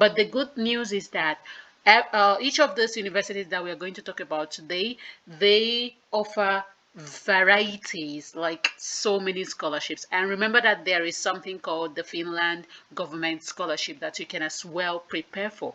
But the good news is that each of those universities that we are going to talk about today, they offer varieties, like so many scholarships. And remember that there is something called the Finland government scholarship that you can as well prepare for.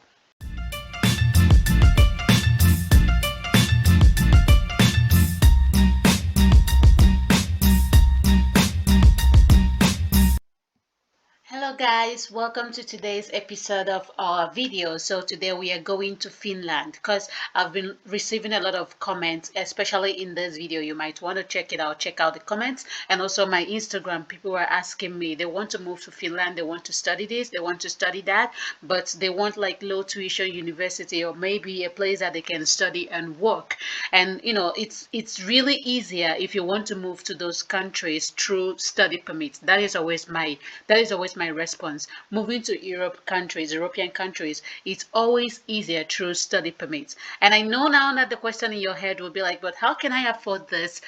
Hello guys, welcome to today's episode of our video. So today we are going to Finland because I've been receiving a lot of comments, especially in this video. You might want to check it out, check out the comments, and also my Instagram. People were asking me, they want to move to Finland, they want to study this, they want to study that, but they want like low tuition university or maybe a place that they can study and work. And you know, it's really easier if you want to move to those countries through study permits. That is always my response. Moving to European countries, it's always easier through study permits. And I know now that the question in your head will be like, but how can I afford this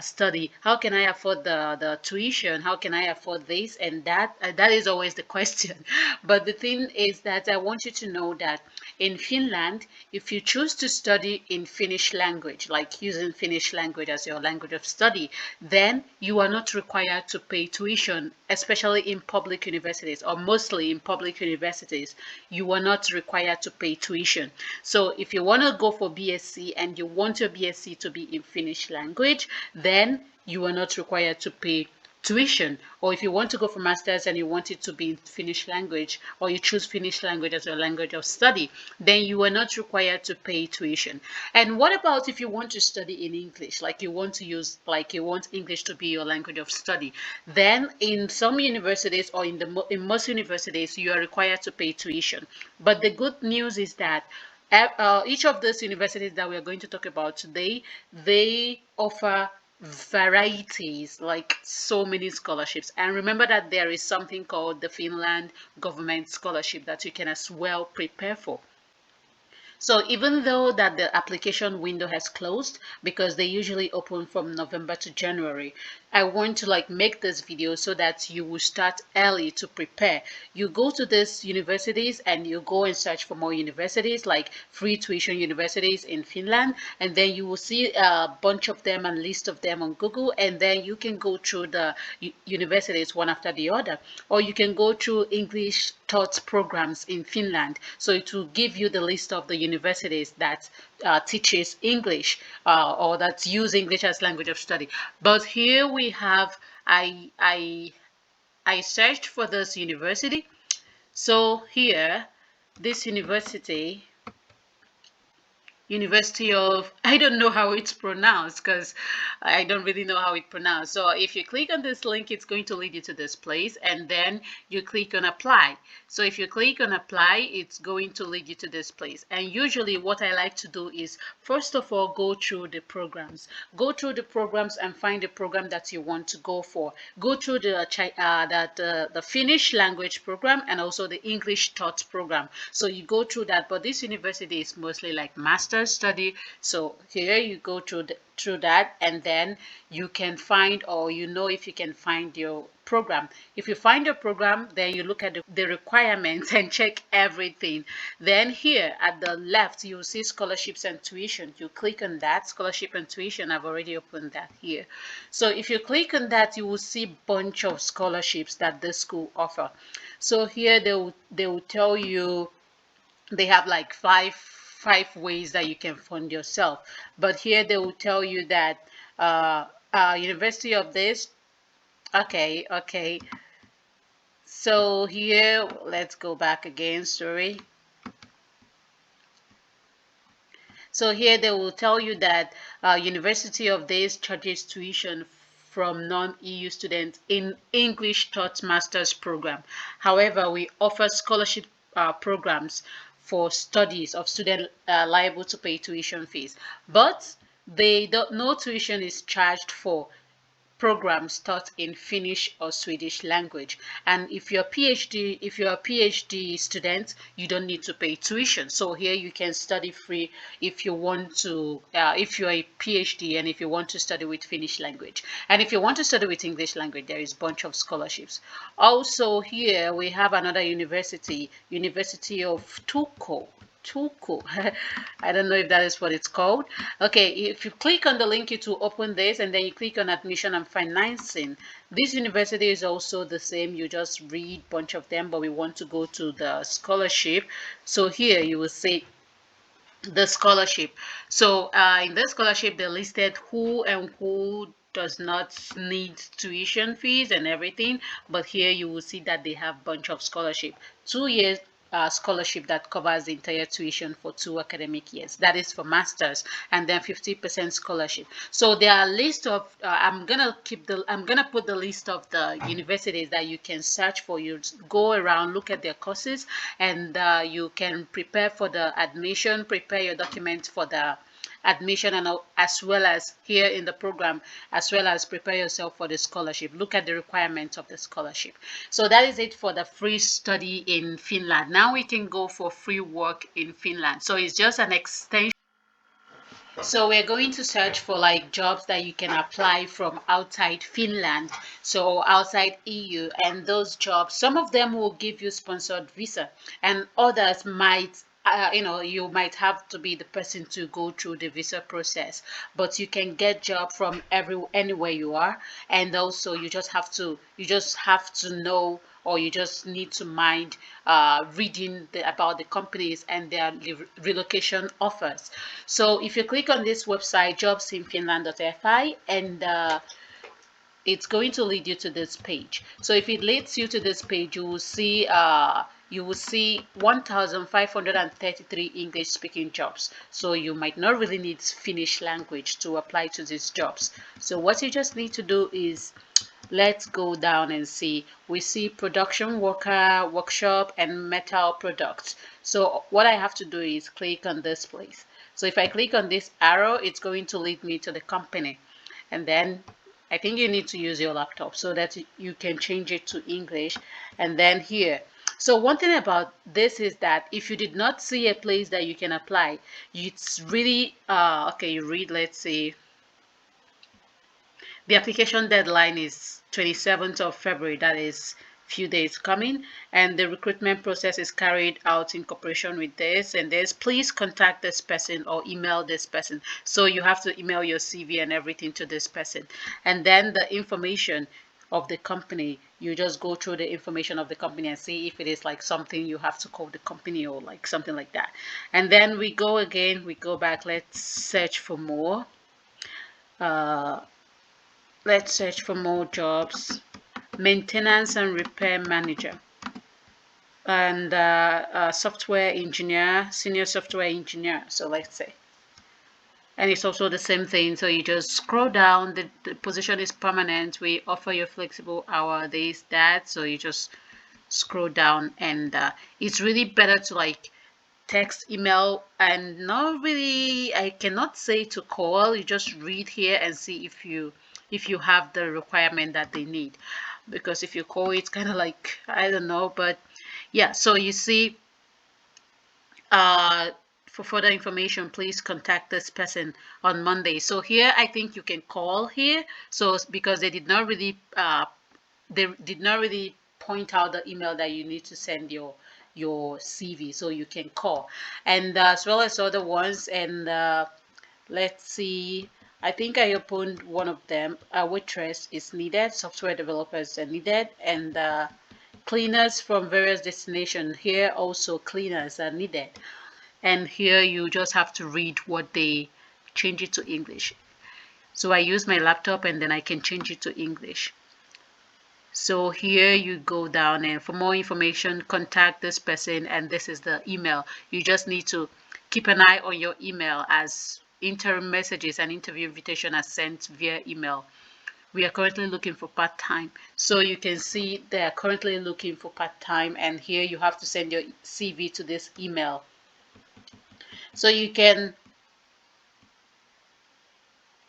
study? How can I afford the tuition? How can I afford this and that? That is always the question. But the thing is that I want you to know that in Finland, if you choose to study in Finnish language, like using Finnish language as your language of study, then you are not required to pay tuition, especially in public universities or mostly in public universities. You are not required to pay tuition. So if you want to go for BSc and you want your BSc to be in Finnish language, then you are not required to pay tuition. Or if you want to go for masters and you want it to be in Finnish language, or you choose Finnish language as your language of study, then you are not required to pay tuition. And what about if you want to study in English, like you want English to be your language of study? Then in some universities or in most universities, you are required to pay tuition. But the good news is that each of those universities that we are going to talk about today, they offer varieties, like so many scholarships. And remember that there is something called the Finland government scholarship that you can as well prepare for. So even though that the application window has closed, because they usually open from November to January, I want to like make this video so that you will start early to prepare. You go to these universities and you go and search for more universities, like free tuition universities in Finland, and then you will see a bunch of them and list of them on Google, and then you can go through the universities one after the other, or you can go through English taught programs in Finland. So it will give you the list of the universities that teaches English or that use English as language of study. But here we have, I searched for this university. So here, this University of, I don't know how it's pronounced because I don't really know how it's pronounced. So if you click on this link, it's going to lead you to this place, and then you click on apply. So if you click on apply, it's going to lead you to this place. And usually what I like to do is, first of all, go through the programs. Go through the programs and find the program that you want to go for. Go through the Finnish language program and also the English taught program. So you go through that, but this university is mostly like master's study. So here you go through that, and then you can find, or you know, if you can find your program. If you find your program, then you look at the requirements and check everything. Then here at the left, you'll see scholarships and tuition. You click on that, scholarship and tuition. I've already opened that here. So if you click on that, you will see a bunch of scholarships that the school offer. So here they will tell you they have like five ways that you can fund yourself. But here they will tell you that university of this. Okay. So here, let's go back again, sorry. So here they will tell you that University of this charges tuition from non-EU students in English taught master's program. However, we offer scholarship programs for studies of students liable to pay tuition fees. But they don't, no tuition is charged for programs taught in Finnish or Swedish language. And if you're a PhD student, you don't need to pay tuition. So here you can study free if you want to, if you're a PhD and if you want to study with Finnish language. And if you want to study with English language, there is a bunch of scholarships. Also here we have another university, University of Turku. Turku. I don't know if that is what it's called. Okay, if you click on the link to open this and then you click on admission and financing, this university is also the same. You just read a bunch of them, but we want to go to the scholarship. So here you will see the scholarship. So in the scholarship, they listed who and who does not need tuition fees and everything. But here you will see that they have bunch of scholarship. 2 years scholarship that covers the entire tuition for 2 academic years. That is for masters, and then 50% scholarship. So there are a list of. I'm gonna put the list of the universities that you can search for. You go around, look at their courses, and you can prepare for the admission. Prepare your documents for the admission, and as well as here in the program, as well as prepare yourself for the scholarship. Look at the requirements of the scholarship. So that is it for the free study in Finland. Now we can go for free work in Finland. So it's just an extension. So we're going to search for like jobs that you can apply from outside Finland, so outside EU, and those jobs, some of them will give you sponsored visa, and others might you might have to be the person to go through the visa process, but you can get job from anywhere you are. And also you just have to know, or you just need to mind reading about the companies and their relocation offers. So if you click on this website, jobsinfinland.fi, and it's going to lead you to this page. So if it leads you to this page, you will see 1,533 English speaking jobs. So you might not really need Finnish language to apply to these jobs. So what you just need to do is, let's go down and see. We see production worker, workshop, and metal products. So what I have to do is click on this place. So if I click on this arrow, it's going to lead me to the company. And then I think you need to use your laptop so that you can change it to English. And then here. So one thing about this is that if you did not see a place that you can apply, it's really, okay, you read, let's see. The application deadline is 27th of February, that is few days coming, and the recruitment process is carried out in cooperation with this and this. Please contact this person or email this person. So you have to email your CV and everything to this person. And then the information of the company, you just go through the information of the company and see if it is like something you have to call the company or like something like that. And then we go again, we go back, let's search for more. Let's search for more jobs. Maintenance and repair manager, and software engineer, senior software engineer. So let's say, and it's also the same thing. So you just scroll down. The position is permanent. We offer you flexible hour, this, that. So you just scroll down, and it's really better to like text, email, and not really, I cannot say to call. You just read here and see if you have the requirement that they need, because if you call, it's kind of like, I don't know. But yeah, so you see, for further information, please contact this person on Monday. So here I think you can call here, so because they did not really point out the email that you need to send your CV, so you can call, and as well as other ones. And let's see, I think I opened one of them. Waitress is needed, software developers are needed, and cleaners from various destinations. Here also cleaners are needed, and here you just have to read what they change it to English. So I use my laptop and then I can change it to English. So here you go down, and for more information, contact this person, and this is the email. You just need to keep an eye on your email, as interim messages and interview invitation are sent via email. We are currently looking for part-time. So you can see they are currently looking for part-time, and here you have to send your CV to this email. So you can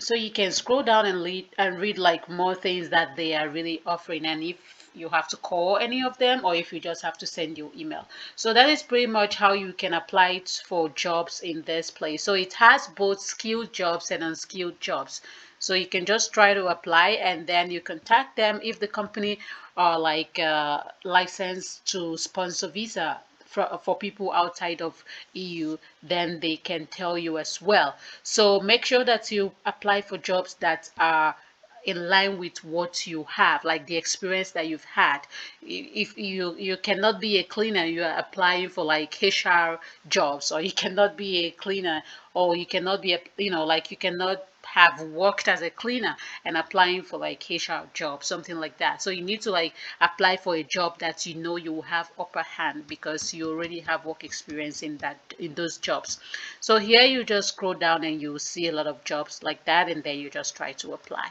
So you can scroll down and read like more things that they are really offering, and if you have to call any of them or if you just have to send your email. So that is pretty much how you can apply it for jobs in this place. So it has both skilled jobs and unskilled jobs. So you can just try to apply and then you contact them if the company are like licensed to sponsor visa for people outside of EU, then they can tell you as well. So make sure that you apply for jobs that are in line with what you have, like the experience that you've had. If you cannot be a cleaner, you are applying for like HR jobs, or you cannot be a cleaner, or you cannot be a, like you cannot have worked as a cleaner and applying for like HR job, something like that. So you need to like apply for a job that you know you will have upper hand because you already have work experience in those jobs. So here you just scroll down and you see a lot of jobs like that, and then you just try to apply.